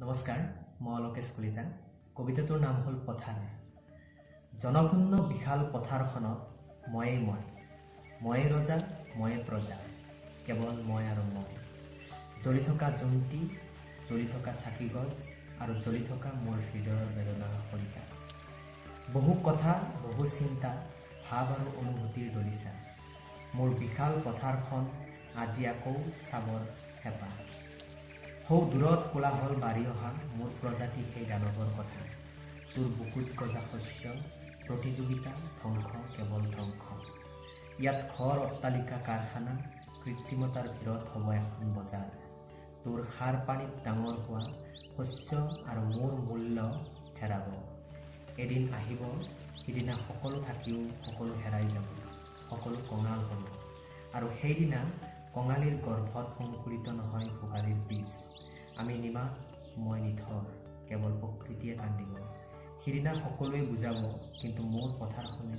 নমস্কাৰ, মই অলোকেশ কলিতা। কবিতাটোৰ নাম হ'ল পথাৰ। জনশূন্য বিশাল পথাৰখনত ময়ে ৰজা, ময়ে প্ৰজা, কেৱল মই আৰু মই। জ্বলি থকা জোনটি, জ্বলি থকা চাকি গছ আৰু জ্বলি থকা মোৰ হৃদয়ৰ বেদনাৰ খৰিকা। বহু কথা, বহু চিন্তা, ভাৱ আৰু অনুভূতিৰ দলিচা। মোৰ বিশাল পথাৰখন আজি আকৌ চাবৰ হেঁপাহ। সৌ দূৰত কোলাহল বাঢ়ি অহা মোৰ প্ৰজাতি সেই দানৱৰ কথা। তোৰ বুকুত গজা শস্য, প্ৰতিযোগিতা, ধ্বংস, কেৱল ধ্বংস। ইয়াত ঘৰ, অট্টালিকা, কাৰখানা, কৃত্ৰিমতাৰ ভিৰত হ'ব এখন বজাৰ। তোৰ সাৰ পানীত ডাঙৰ হোৱা শস্য আৰু মোৰ মূল্য হেৰাব। এদিন আহিব, সিদিনা সকলো থাকিও সকলো হেৰাই যাব, সকলো কঙাল হ'ব। আৰু সেইদিনা কঙালীৰ গৰ্ভত অংকুৰিত নহয় ভোগালীৰ বীজ। আমি নিমাত, মই নিথৰ, কেৱল প্ৰকৃতিয়ে কান্দিব। সিদিনা সকলোৱে বুজাব, কিন্তু মোৰ পথাৰখনে